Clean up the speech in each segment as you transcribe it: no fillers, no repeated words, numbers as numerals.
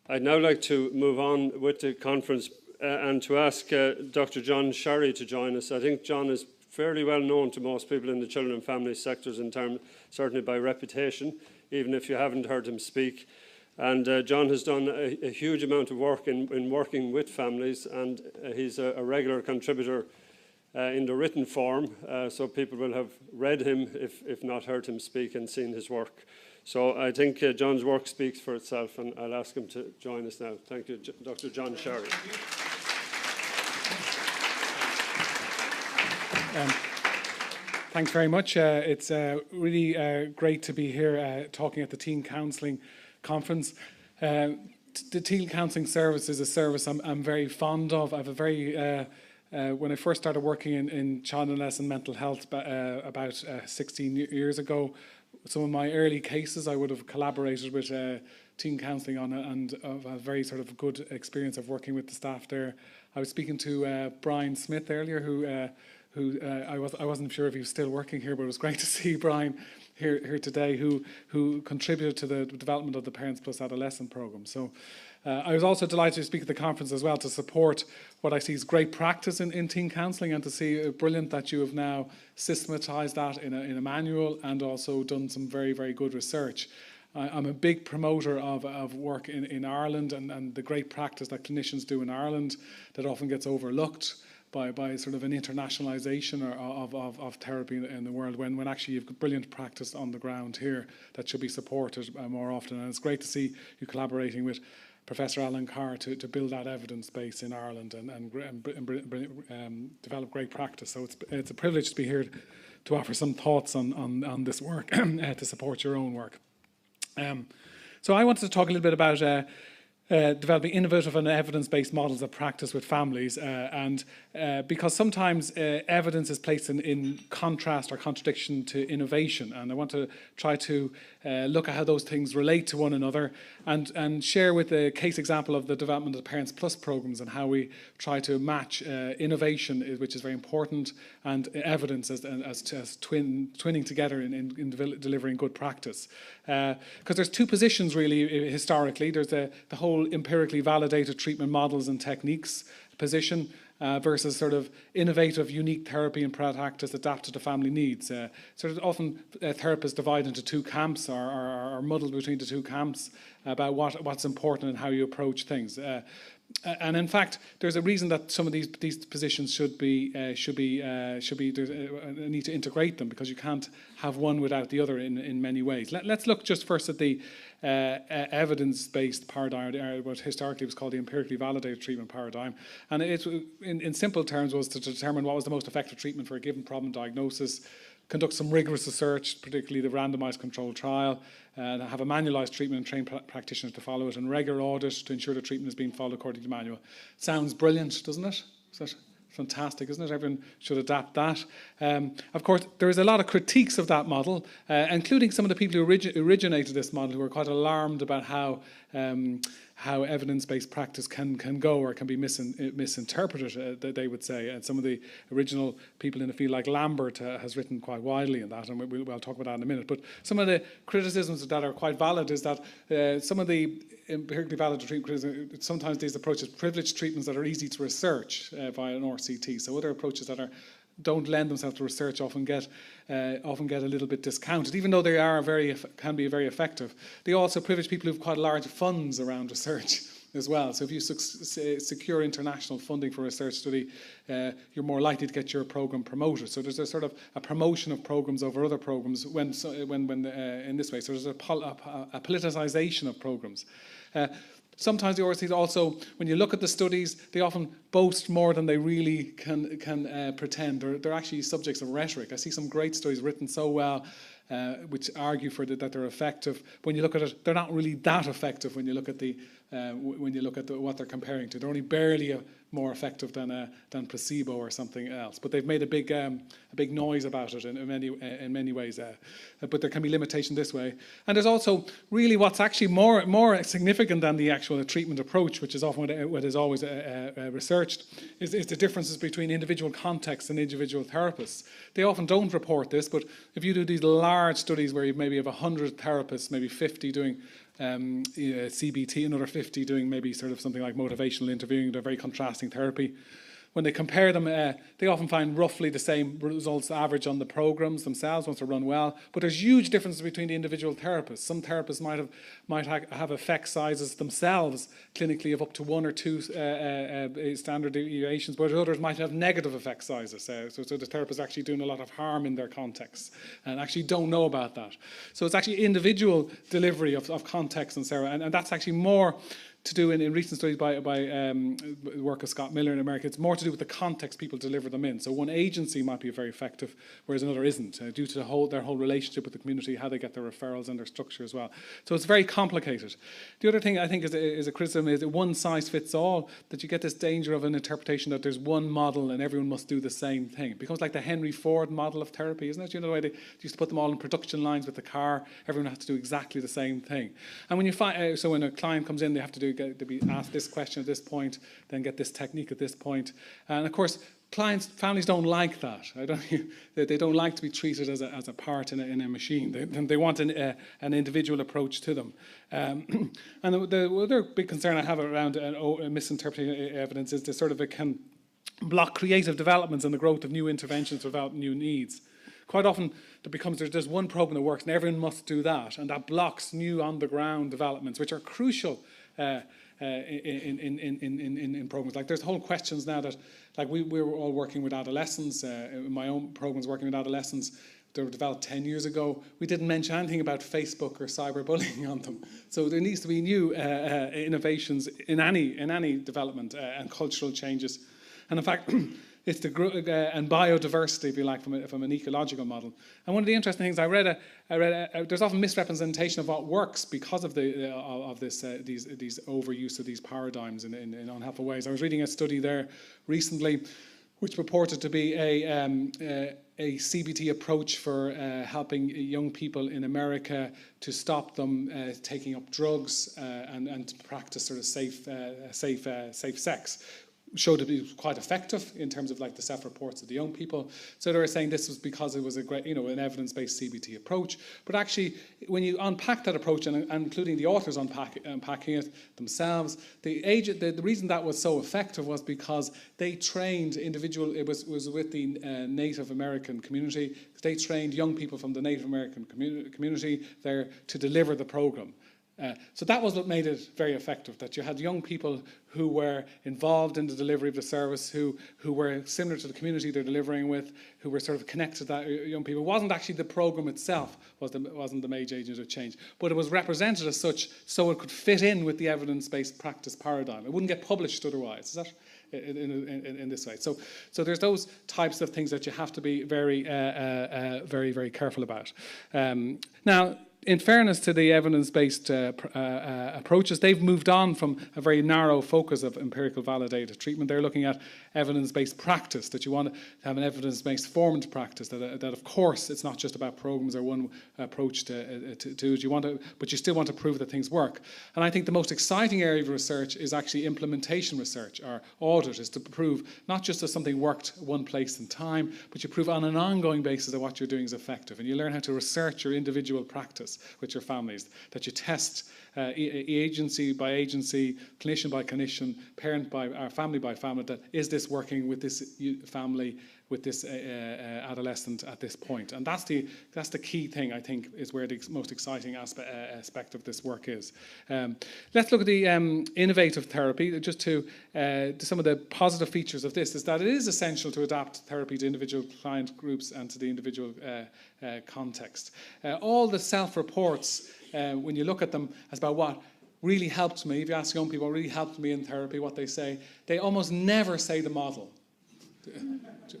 I'd now like to move on with the conference and to ask Dr. John Sharry to join us. I think John is fairly well known to most people in the children and family sectors in terms, certainly by reputation, even if you haven't heard him speak. And John has done a huge amount of work in working with families, and he's a regular contributor in the written form, so people will have read him if not heard him speak and seen his work. So I think John's work speaks for itself, and I'll ask him to join us now. Thank you, Dr. John Sharry. Thanks very much. It's really great to be here talking at the Teen Counselling Conference. The Teen Counselling service is a service I'm very fond of. I have a very when I first started working in child and adolescent mental health about 16 years ago, some of my early cases I would have collaborated with teen counselling on, and of a very sort of good experience of working with the staff there. I was speaking to Brian Smith earlier, who I wasn't sure if he was still working here, but it was great to see Brian here today, who contributed to the development of the Parents Plus Adolescent programme. So I was also delighted to speak at the conference as well to support what I see as great practice in teen counselling, and to see brilliant that you have now systematised that in a manual and also done some very, very good research. I'm a big promoter of work in Ireland and the great practice that clinicians do in Ireland that often gets overlooked by sort of an internationalisation of therapy in the world, when actually you've got brilliant practice on the ground here that should be supported more often. And it's great to see you collaborating with Professor Alan Carr to build that evidence base in Ireland and develop great practice. So it's a privilege to be here to offer some thoughts on this work to support your own work. So I wanted to talk a little bit about developing innovative and evidence-based models of practice with families, and because sometimes evidence is placed in contrast or contradiction to innovation, and I want to try to look at how those things relate to one another, and share with a case example of the development of the Parents Plus programs and how we try to match innovation, which is very important, and evidence as twinning together in delivering good practice. Because there's two positions really historically. There's the whole empirically validated treatment models and techniques position versus sort of innovative, unique therapy and practice adapted to family needs. Sort of often therapists divide into two camps, or are muddled between the two camps about what's important and how you approach things. And in fact, there's a reason that some of these positions should be there's a need to integrate them, because you can't have one without the other in many ways. Let's look just first at the evidence-based paradigm, what historically was called the empirically validated treatment paradigm. And it, in simple terms, was to determine what was the most effective treatment for a given problem diagnosis, conduct some rigorous research, particularly the randomised controlled trial, have a manualised treatment and train practitioners to follow it, and regular audit to ensure the treatment is being followed according to the manual. Sounds brilliant, doesn't it? Is that fantastic, isn't it? Everyone should adapt that. Of course, there is a lot of critiques of that model, including some of the people who originated this model, who were quite alarmed about how evidence-based practice can go, or can be misinterpreted, they would say. And some of the original people in the field, like Lambert, has written quite widely on that, and we'll talk about that in a minute. But some of the criticisms that are quite valid is that some of the empirically valid treatment, sometimes these approaches privilege treatments that are easy to research via an RCT. So other approaches that don't lend themselves to research often get a little bit discounted, even though they can be very effective. They also privilege people who have quite large funds around research as well. So if you secure international funding for a research study, you're more likely to get your program promoted. So there's a sort of a promotion of programs over other programs when in this way. So there's a politicization of programs. Sometimes the RCTs also, when you look at the studies, they often boast more than they really can pretend. They're actually subjects of rhetoric. I see some great studies written so well, which argue that they're effective. When you look at it, they're not really that effective. When you look at what they're comparing to, they're only barely more effective than placebo or something else. But they've made a big noise about it in many ways. But there can be limitation this way. And there's also really what's actually more significant than the actual treatment approach, which is often what is always researched, is the differences between individual contexts and individual therapists. They often don't report this, but if you do these large studies where you maybe have 100 therapists, maybe 50 doing CBT, another 50 doing maybe sort of something like motivational interviewing. They're very contrasting therapy. When they compare them, they often find roughly the same results average on the programs themselves once they're run well. But there's huge differences between the individual therapists. Some therapists might have effect sizes themselves clinically of up to 1 or 2 standard deviations, but others might have negative effect sizes. So the therapist is actually doing a lot of harm in their contexts and actually don't know about that. So it's actually individual delivery of context and Sarah, and that's actually more to do in recent studies by the work of Scott Miller in America. It's more to do with the context people deliver them in. So one agency might be very effective, whereas another isn't, due to their whole relationship with the community, how they get their referrals and their structure as well. So it's very complicated. The other thing I think is a criticism is that one size fits all, that you get this danger of an interpretation that there's one model and everyone must do the same thing. It becomes like the Henry Ford model of therapy, isn't it? You know the way they used to put them all in production lines with the car, everyone has to do exactly the same thing. And when you find, so when a client comes in, they have to be asked this question at this point, then get this technique at this point. And of course, families don't like that. They don't like to be treated as a part in a machine. They want an individual approach to them. And the other big concern I have around misinterpreting evidence is it can block creative developments and the growth of new interventions without new needs. Quite often, there's one program that works and everyone must do that, and that blocks new on-the-ground developments, which are crucial in programs. Like there's whole questions now that, like we were all working with adolescents, my own programs working with adolescents, they were developed 10 years ago. We didn't mention anything about Facebook or cyberbullying on them. So there needs to be new innovations in any development and cultural changes. And in fact, it's the and biodiversity, if you like, from an ecological model. And one of the interesting things I read, there's often misrepresentation of what works because of these overuse of these paradigms in unhelpful ways. I was reading a study there recently, which purported to be a CBT approach for helping young people in America to stop them taking up drugs and to practice sort of safe sex. Showed to be quite effective in terms of like the self-reports of the young people. So they were saying this was because it was a great, an evidence-based CBT approach. But actually, when you unpack that approach, and including the authors unpacking it themselves, the reason that was so effective was because they trained it was with the Native American community. They trained young people from the Native American community there to deliver the program. So that was what made it very effective, that you had young people who were involved in the delivery of the service, who were similar to the community they're delivering with, who were sort of connected to that young people. It wasn't actually the program itself wasn't the major agent of change, but it was represented as such so it could fit in with the evidence-based practice paradigm. It wouldn't get published otherwise. Is that in this way? So there's those types of things that you have to be very, very careful about. Now, in fairness to the evidence-based approaches, they've moved on from a very narrow focus of empirical validated treatment. They're looking at evidence-based practice, that you want to have an evidence-based formed practice, that of course it's not just about programs or one approach to it, but you still want to prove that things work. And I think the most exciting area of research is actually implementation research, or audit, is to prove not just that something worked one place in time, but you prove on an ongoing basis that what you're doing is effective. And you learn how to research your individual practice with your families, that you test agency by agency, clinician by clinician, parent by family by family, that is this working with this family, with this adolescent at this point. And that's the key thing, I think, is where the most exciting aspect of this work is. Let's look at the innovative therapy. Just to some of the positive features of this is that it is essential to adapt therapy to individual client groups and to the individual context. All the self-reports, when you look at them, as about what really helped me, if you ask young people what really helped me in therapy, what they almost never say the model.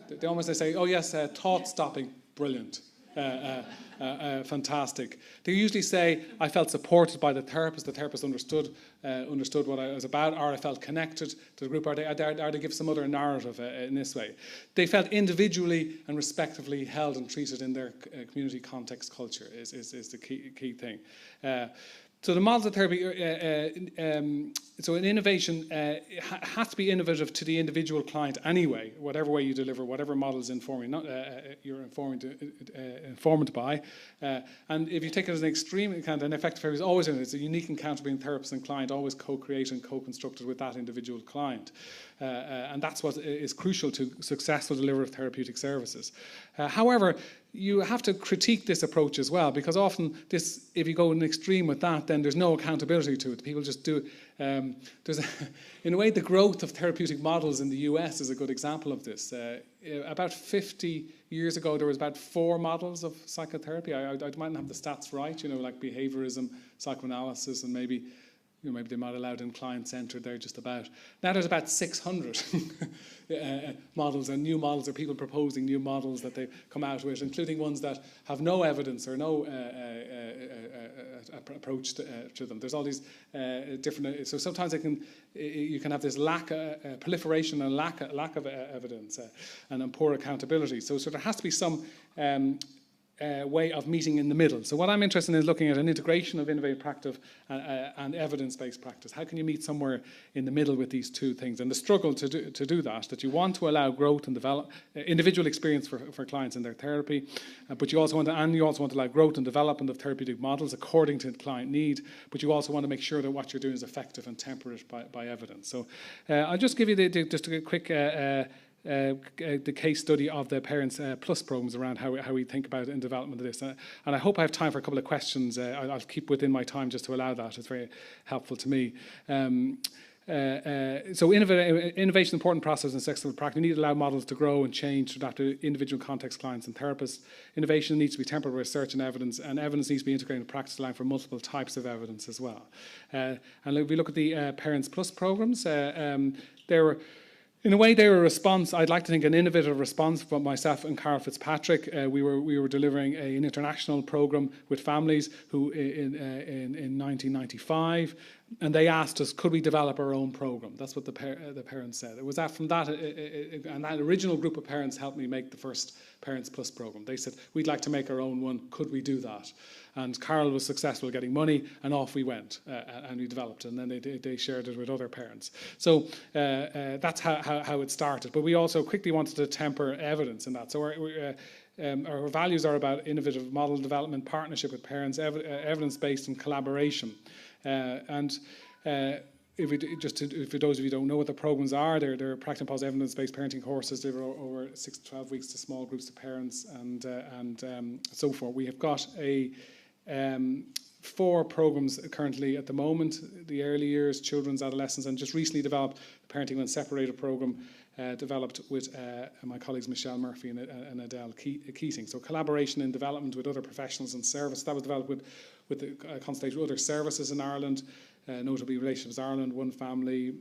They say, oh yes, thought stopping, brilliant, fantastic. They usually say, I felt supported by the therapist understood what I was about, or I felt connected to the group, or they give some other narrative in this way. They felt individually and respectively held and treated in their community context culture is the key thing. So the models of therapy, so an innovation has to be innovative to the individual client anyway, whatever way you deliver, whatever model is informing, you're informed by. And if you take it as an extreme encounter, an effective therapy is always it's a unique encounter between therapist and client, always co-created and co-constructed with that individual client. And that's what is crucial to successful delivery of therapeutic services. However, you have to critique this approach as well, because often if you go an extreme with that, then there's no accountability to it. People just do. In a way, the growth of therapeutic models in the US is a good example of this. About 50 years ago, there was about 4 models of psychotherapy. I might not have the stats right, like behaviorism, psychoanalysis, and maybe they might allow it in client-centered there just about. Now there's about 600 models, and new models, or people proposing new models that they come out with, including ones that have no evidence or no approach to them. There's all these different. So sometimes you can have this proliferation and lack of evidence and poor accountability. So there has to be some way of meeting in the middle. So what I'm interested in is looking at an integration of innovative practice and evidence-based practice. How can you meet somewhere in the middle with these two things? And the struggle to do that you want to allow growth and develop individual experience for clients in their therapy, but you also want to allow growth and development of therapeutic models according to client need, but you also want to make sure that what you're doing is effective and tempered by evidence. So I'll just give you just a quick the case study of the Parents Plus programs around how we think about it in development of this. And I hope I have time for a couple of questions. I'll keep within my time just to allow that. It's very helpful to me. So innovation is an important process in successful practice. You need to allow models to grow and change to adapt to individual context, clients and therapists. Innovation needs to be tempered with research and evidence evidence needs to be integrated in practice, allowing for multiple types of evidence as well. And if we look at the Parents Plus programs, in a way, they were a response. I'd like to think an innovative response from myself and Carol Fitzpatrick. We were delivering an international program with families who in 1995, and they asked us, could we develop our own program? That's what the parents said. It was from that, and that original group of parents helped me make the first Parents Plus program. They said, we'd like to make our own one. Could we do that? And Carol was successful getting money, and off we went, and we developed it, and then they shared it with other parents. So that's how it started. But we also quickly wanted to temper evidence in that. So our values are about innovative model development, partnership with parents, evidence-based, and collaboration. For those of you who don't know what the programs are, they're practice and positive evidence-based parenting courses. They're over 6 to 12 weeks to small groups of parents and so forth. We have got 4 programs currently at the moment: the early years, children's, adolescents, and just recently developed the Parenting When Separated program, developed with my colleagues Michelle Murphy and Adele Keating. So collaboration and development with other professionals and service. That was developed with the consultation with other services in Ireland, notably Relationships Ireland, One Family,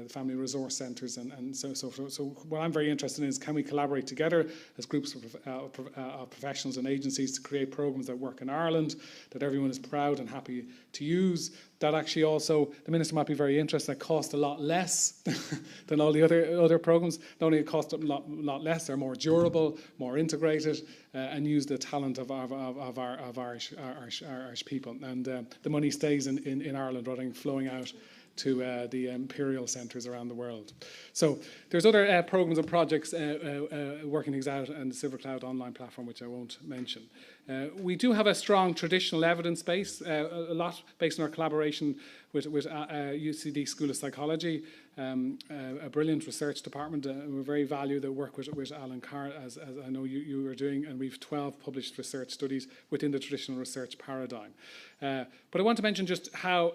family resource centres, and so forth. So what I'm very interested in is, can we collaborate together as groups of professionals and agencies to create programmes that work in Ireland, that everyone is proud and happy to use, that actually also, the Minister might be very interested, that cost a lot less than all the other programmes. Not only cost a lot less, they're more durable, more integrated, and use the talent of Irish people. And the money stays in Ireland rather than flowing out to the imperial centres around the world. So there's other programmes and projects working things out, and the Silver Cloud online platform, which I won't mention. We do have a strong traditional evidence base, a lot based on our collaboration with UCD School of Psychology, a brilliant research department. We very value the work with Alan Carr, as I know you are doing, and we've 12 published research studies within the traditional research paradigm. But I want to mention just how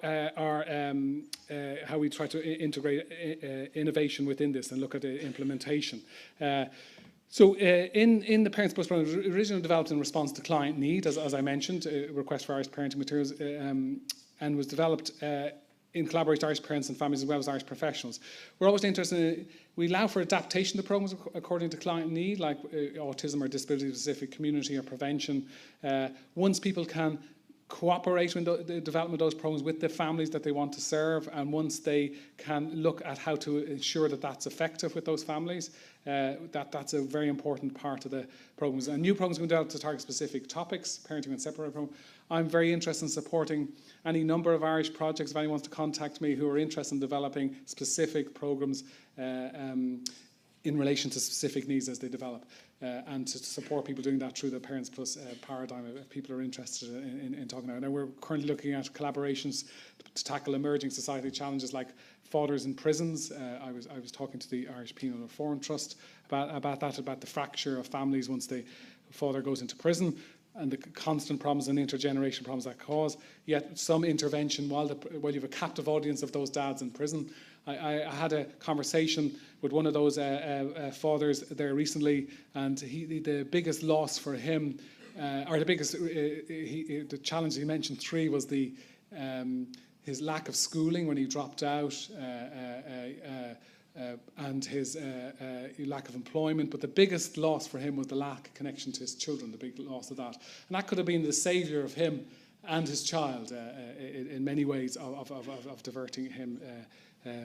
we try to integrate innovation within this and look at the implementation. So in the Parents Plus program, originally developed in response to client need, as I mentioned, a request for Irish parenting materials, and was developed in collaboration with Irish parents and families as well as Irish professionals. We're always interested in, we allow for adaptation to programs according to client need, like autism or disability-specific community or prevention. Once people can cooperate with the development of those programs with the families that they want to serve, and once they can look at how to ensure that that's effective with those families, that's a very important part of the programs. And new programs going developed to target specific topics, parenting and separate program. I'm very interested in supporting any number of Irish projects. If anyone wants to contact me who are interested in developing specific programs in relation to specific needs as they develop, and to support people doing that through the Parents Plus paradigm, if people are interested in talking about it. Now, we're currently looking at collaborations to tackle emerging society challenges like fathers in prisons. I was talking to the Irish Penal Reform Trust about the fracture of families once the father goes into prison, and the constant problems and intergenerational problems that cause, yet some intervention while you have a captive audience of those dads in prison. I had a conversation with one of those fathers there recently, and the biggest loss for him, or the biggest, the challenge he mentioned three was his lack of schooling when he dropped out, and his lack of employment. But the biggest loss for him was the lack of connection to his children, the big loss of that. And that could have been the saviour of him and his child in many ways of diverting him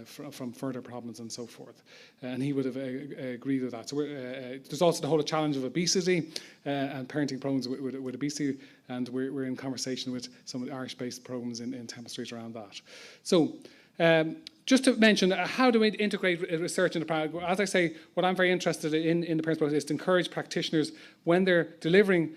from further problems and so forth. And he would have agreed with that. So there's also the whole challenge of obesity and parenting programs with obesity, and we're in conversation with some of the Irish-based programs in Temple Street around that. So just to mention, how do we integrate research in the practice? As I say, what I'm very interested in the Parents Plus is to encourage practitioners when they're delivering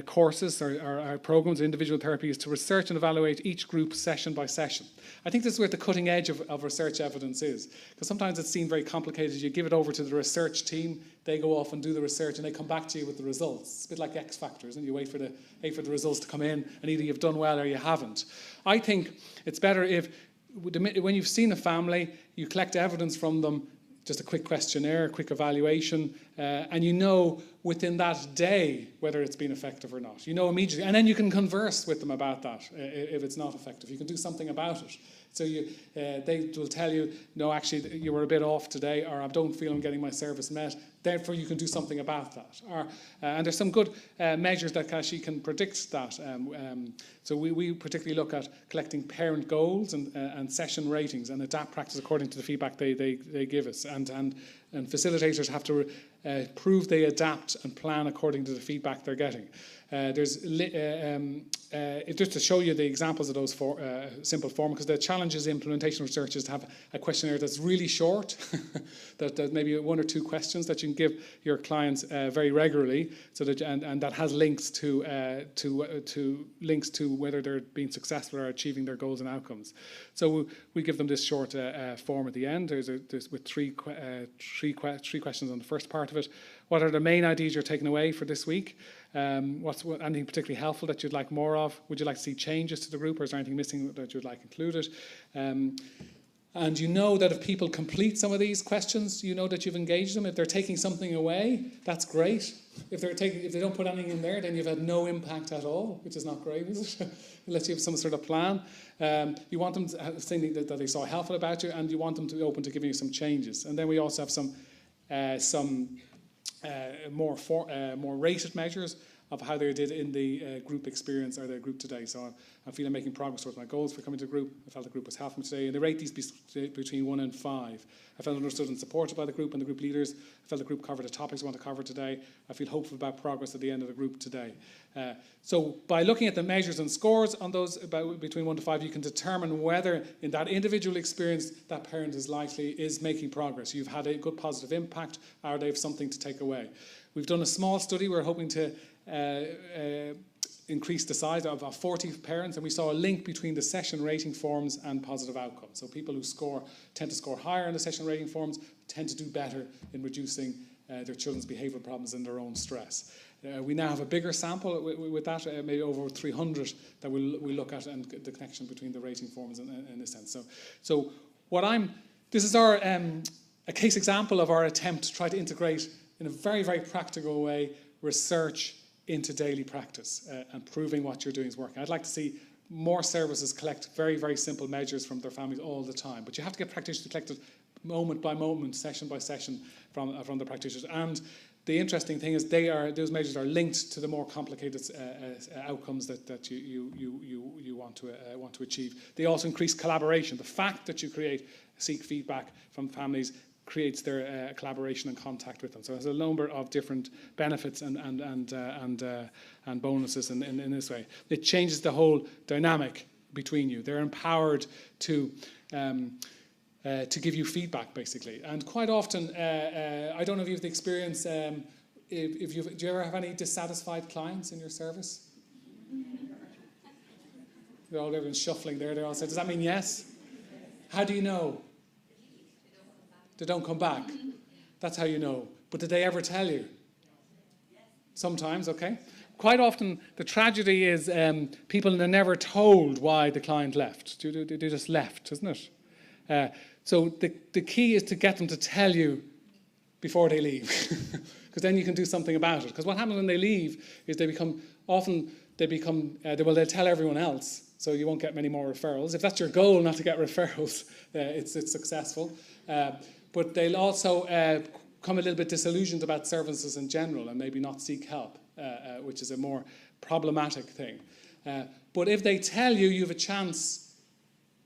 courses or programs, individual therapies, to research and evaluate each group session by session. I think this is where the cutting edge of research evidence is, because sometimes it's seen very complicated. You give it over to the research team, they go off and do the research, and they come back to you with the results. It's a bit like X Factors, and you wait for the results to come in, and either you've done well or you haven't. I think it's better if, when you've seen a family, you collect evidence from them, just a quick questionnaire, a quick evaluation, and you know within that day whether it's been effective or not. You know immediately, and then you can converse with them about that if it's not effective. You can do something about it. So they will tell you, no, actually, you were a bit off today, or I don't feel I'm getting my service met. Therefore, you can do something about that. And there's some good measures that actually can predict that. So we particularly look at collecting parent goals and session ratings, and adapt practice according to the feedback they give us. And facilitators have to prove they adapt and plan according to the feedback they're getting. Just to show you the examples of those simple form, because the challenge is implementation research is to have a questionnaire that's really short, that maybe one or two questions that you can give your clients very regularly, so that and that has links to whether they're being successful or achieving their goals and outcomes. So we give them this short form at the end. There's with three questions on the first part of it. What are the main ideas you're taking away for this week? What's anything particularly helpful that you'd like more of? Would you like to see changes to the group, or is there anything missing that you'd like included? And you know that if people complete some of these questions, you know that you've engaged them. If they're taking something away, that's great. If they don't put anything in there, then you've had no impact at all, which is not great, is it? Unless you have some sort of plan. You want them to have something that they saw helpful about you, and you want them to be open to giving you some changes. And then we also have some more rated measures of how they did in the group experience or the group today. So I feel I'm making progress towards my goals for coming to the group. I felt the group was helping me today. And they rate these between 1 and 5. I felt understood and supported by the group and the group leaders. I felt the group covered the topics I want to cover today. I feel hopeful about progress at the end of the group today. So by looking at the measures and scores on those between 1 to 5, you can determine whether in that individual experience that parent is making progress. You've had a good positive impact, or they have something to take away. We've done a small study. We're hoping to increase the size of 40 parents, and we saw a link between the session rating forms and positive outcomes. So people who tend to score higher in the session rating forms tend to do better in reducing their children's behavioural problems and their own stress. We now have a bigger sample with that, maybe over 300 that we look at, and the connection between the rating forms in this sense. So this is our a case example of our attempt to try to integrate in a very, very practical way research into daily practice and proving what you're doing is working. I'd like to see more services collect very, very simple measures from their families all the time. But you have to get practitioners to collect it moment by moment, session by session from the practitioners. And the interesting thing is those measures are linked to the more complicated outcomes that you want to achieve. They also increase collaboration. The fact that you seek feedback from families creates their collaboration and contact with them. So there's a number of different benefits and bonuses in this way. It changes the whole dynamic between you. They're empowered to give you feedback, basically. And quite often, I don't know if you've the experience, do you ever have any dissatisfied clients in your service? Everyone's shuffling there. They all say, does that mean yes? How do you know? They don't come back. That's how you know. But did they ever tell you? Sometimes, okay. Quite often, the tragedy is people are never told why the client left. They just left, isn't it? So the key is to get them to tell you before they leave, because then you can do something about it. Because what happens when they leave is they'll tell everyone else, so you won't get many more referrals. If that's your goal, not to get referrals, it's successful. But they'll also become a little bit disillusioned about services in general and maybe not seek help, which is a more problematic thing. But if they tell you, you have a chance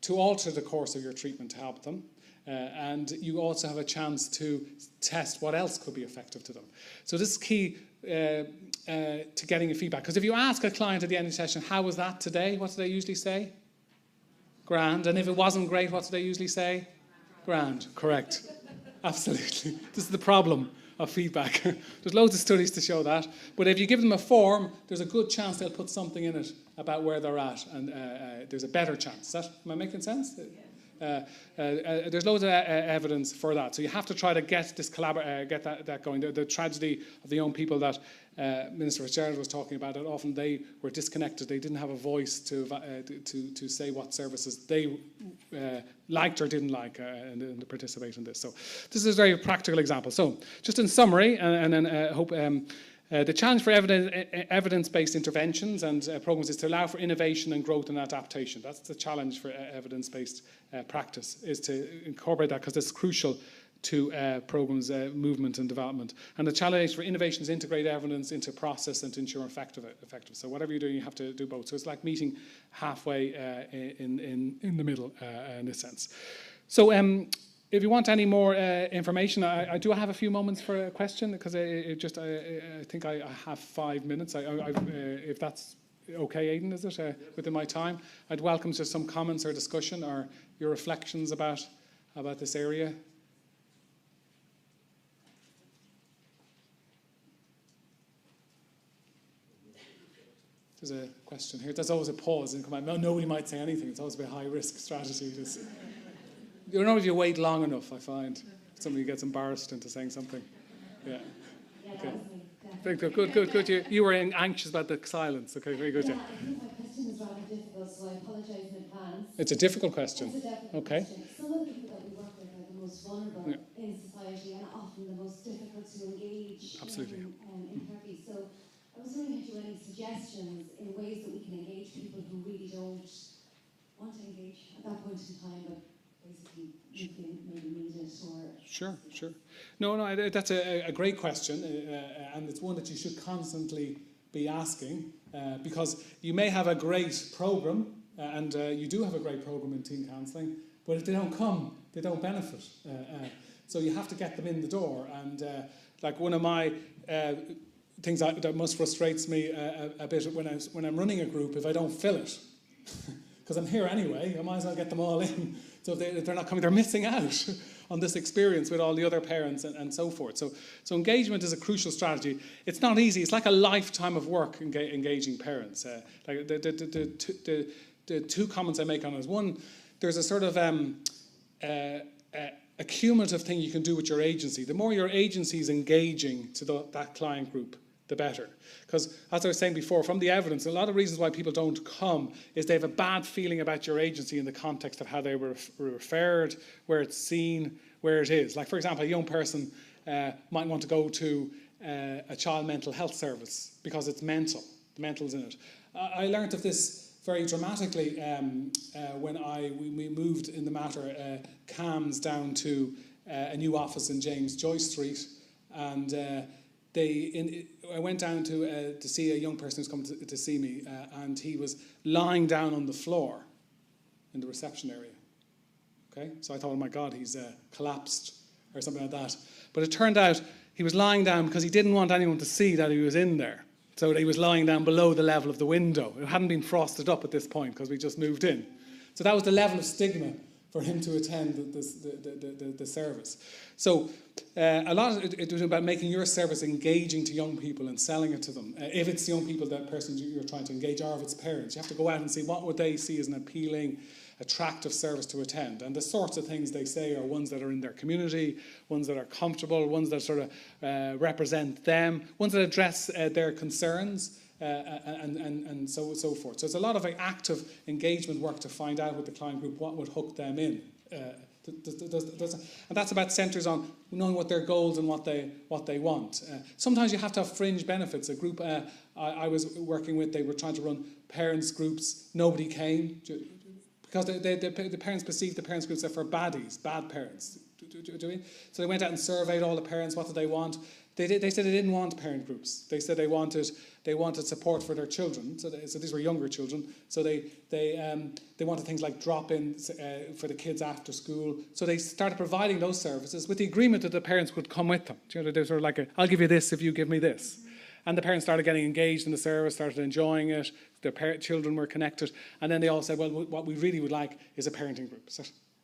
to alter the course of your treatment to help them. And you also have a chance to test what else could be effective to them. So this is key to getting your feedback. Because if you ask a client at the end of the session, how was that today? What do they usually say? Grand. And if it wasn't great, what do they usually say? Grand. Correct. Absolutely. This is the problem of feedback. There's loads of studies to show that. But if you give them a form, there's a good chance they'll put something in it about where they're at. And there's a better chance. Am I making sense? There's loads of evidence for that. So you have to try to get this get that going. The tragedy of the young people that Minister Fitzgerald was talking about, that often they were disconnected. They didn't have a voice to say what services they liked or didn't like and to participate in this. So this is a very practical example. So just in summary, and then I hope the challenge for evidence-based interventions and programs is to allow for innovation and growth and adaptation. That's the challenge for evidence-based practice, is to incorporate that, because it's crucial to programs' movement and development. And the challenge for innovation is to integrate evidence into process and to ensure effective. So whatever you do, you have to do both. So it's like meeting halfway in the middle in this sense. So if you want any more information, I do have a few moments for a question, because I think I have 5 minutes. If that's okay, Aidan, is it, within my time? I'd welcome just some comments or discussion or your reflections about this area. There's a question here. There's always a pause and come out. Nobody might say anything. It's always a bit high-risk strategy. You know, if you wait long enough, I find somebody gets embarrassed into saying something. Yeah. Okay. Very good. Good. You were anxious about the silence. Okay. Very good. Yeah, I think my question is rather difficult, so I apologise in advance. It's a difficult question. It's a difficult okay. question. Some of the people that we work with are the most vulnerable in society and often the most difficult to engage Absolutely. in therapy. So I was wondering if you had any suggestions in ways that we can engage people who really don't want to engage at that point in time, but basically maybe need it or... Sure. No, that's a great question, and it's one that you should constantly be asking, because you may have a great programme, and you do have a great programme in teen counselling, but if they don't come, they don't benefit. So you have to get them in the door, and like one of my things that most frustrates me a bit when I'm running a group, if I don't fill it, because I'm here anyway, I might as well get them all in. So if they're not coming, they're missing out on this experience with all the other parents and so forth. So engagement is a crucial strategy. It's not easy. It's like a lifetime of work engaging parents. Like the two comments I make on it is, one, there's a sort of a cumulative thing you can do with your agency. The more your agency is engaging to that client group, the better. Because, as I was saying before, from the evidence, a lot of reasons why people don't come is they have a bad feeling about your agency in the context of how they were referred, where it's seen, where it is. Like, for example, a young person might want to go to a child mental health service because it's mental. The mental's in it. I learned of this very dramatically when we moved in the matter CAMS down to a new office in James Joyce Street, and I went down to see a young person who's come to see me, and he was lying down on the floor in the reception area. Okay, so I thought, oh my God, he's collapsed or something like that. But it turned out he was lying down because he didn't want anyone to see that he was in there. So he was lying down below the level of the window. It hadn't been frosted up at this point because we just moved in. So that was the level of stigma for him to attend the service. So a lot of it was about making your service engaging to young people and selling it to them. If it's young people, that person you're trying to engage, or if it's parents, you have to go out and see what would they see as an appealing, attractive service to attend. And the sorts of things they say are ones that are in their community, ones that are comfortable, ones that sort of represent them, ones that address their concerns, and so forth. So it's a lot of active engagement work to find out with the client group what would hook them in. And that's about centres on knowing what their goals and what they want. Sometimes you have to have fringe benefits. A group I was working with, they were trying to run parents groups. Nobody came because the parents perceived the parents groups are for baddies, bad parents. So they went out and surveyed all the parents. What did they want? They said they didn't want parent groups. They said they wanted support for their children. So these were younger children. So they wanted things like drop-ins for the kids after school. So they started providing those services with the agreement that the parents would come with them. They were sort of like, I'll give you this if you give me this. And the parents started getting engaged in the service, started enjoying it. Their children were connected. And then they all said, well, what we really would like is a parenting group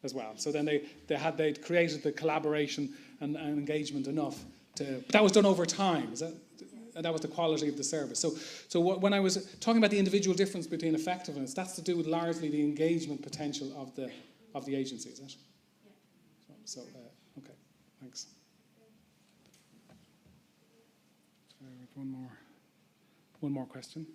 as well. So then they'd created the collaboration and engagement enough but that was done over time. And that was the quality of the service. So when I was talking about the individual difference between effectiveness, that's to do with largely the engagement potential of the agency, is it? Yeah. So okay, thanks. One more question.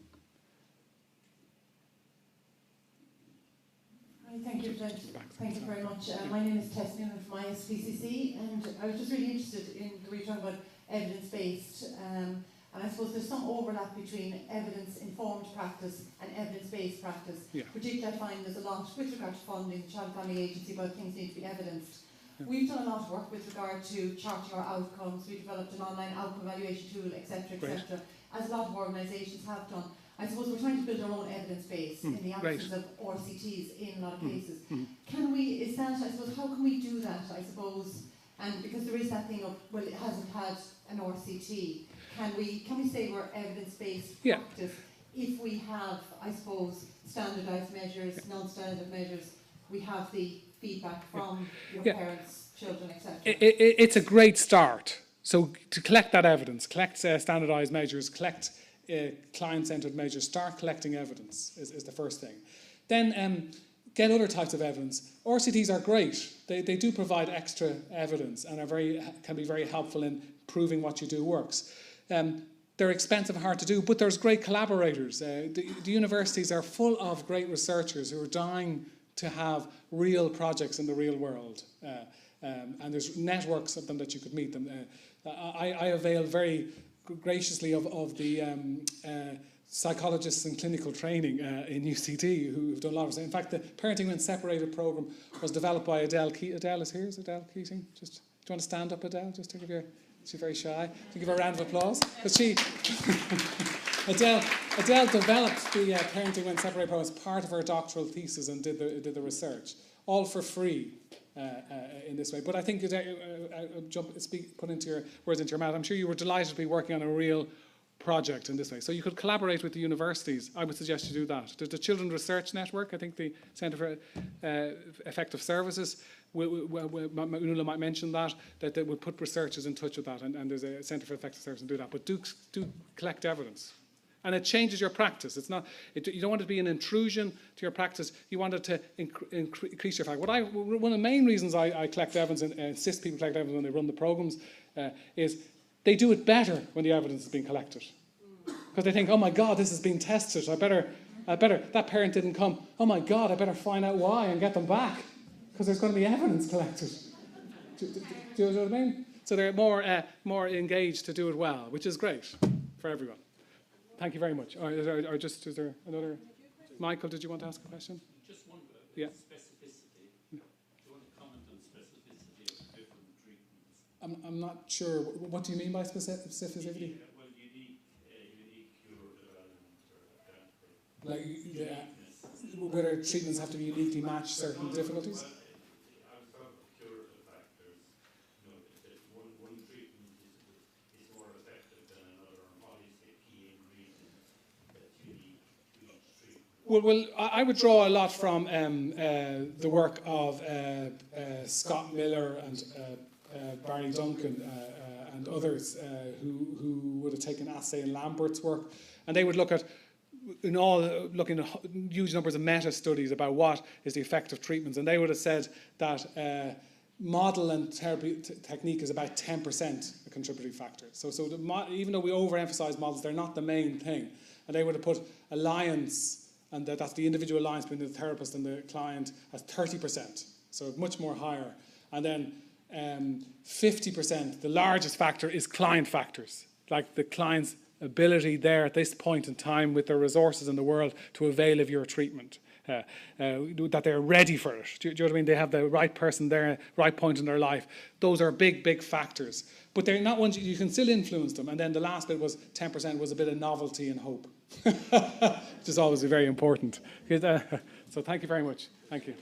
Hi, thank you, Judge. Thank you very much. My name is Tess Newman from ISPCC, and I was just really interested in the way you're talking about evidence-based, and I suppose there's some overlap between evidence-informed practice and evidence-based practice. Yeah. Particularly, I find there's a lot with regard to funding the Child Family Agency about things need to be evidenced. Yeah. We've done a lot of work with regard to charting our outcomes. We developed an online outcome evaluation tool, etc., as a lot of organisations have done. I suppose we're trying to build our own evidence base in the absence of RCTs in a lot of cases. How can we do that, I suppose, and because there is that thing of, well, it hasn't had an RCT, can we say we're evidence-based practice if we have, I suppose, standardised measures, non-standard measures, we have the feedback from your parents, children, etc.? It's a great start. So to collect that evidence, collect standardised measures, collect client-centred measures, start collecting evidence is the first thing. Then get other types of evidence. RCTs are great. They do provide extra evidence and can be very helpful in proving what you do works. They're expensive and hard to do, but there's great collaborators. The universities are full of great researchers who are dying to have real projects in the real world. And there's networks of them that you could meet them. I avail very graciously of the psychologists in clinical training in UCD who've done a lot of it. In fact, the Parenting When Separated programme was developed by Adele Keating. Adele is here, is Adele Keating? Do you want to stand up, Adele, just to give you, she's very shy, to give her a round of applause? Because Adele developed the Parenting When Separated programme as part of her doctoral thesis and did the research, all for free. In this way, but I think put into your words into your mouth. I'm sure you were delighted to be working on a real project in this way. So you could collaborate with the universities. I would suggest you do that. There's the Children's Research Network. I think the Centre for Effective Services. Unula might mention that they would put researchers in touch with that, and there's a Centre for Effective Services and do that. But do collect evidence. And it changes your practice. It's not. You don't want it to be an intrusion to your practice. You want it to increase your practice. One of the main reasons I collect evidence and insist people collect evidence when they run the programs is they do it better when the evidence is being collected, because they think, oh my God, this is being tested. I better. That parent didn't come. Oh my God, I better find out why and get them back, because there's going to be evidence collected. Do you know what I mean? So they're more engaged to do it well, which is great for everyone. Thank you very much. Is there another? Michael, did you want to ask a question? Just one word. Yeah. Specificity. Do you want to comment on specificity of different treatments? I'm not sure. What do you mean by specificity? Well, unique cure development or identical. Whether treatments have to be uniquely match certain difficulties? I'm talking about curative factors. You know, that one treatment is more effective than another, and what is the key ingredient that's unique to each treatment? Well, I would draw a lot from the work of Scott Miller and Barry Duncan and others who would have taken assay in Lambert's work, and they would look at looking at huge numbers of meta studies about what is the effect of treatments, and they would have said that model and therapy technique is about 10% a contributory factor. So even though we overemphasize models, they're not the main thing, and they would have put alliance, and that's the individual alliance between the therapist and the client, as 30%, so much more higher. And then 50%, the largest factor, is client factors, like the client's ability there at this point in time with their resources in the world to avail of your treatment, that they're ready for it. Do you know what I mean? They have the right person there, right point in their life. Those are big, big factors. But they're not ones you can still influence them. And then the last bit was 10% was a bit of novelty and hope, which is always very important. So thank you very much. Thank you.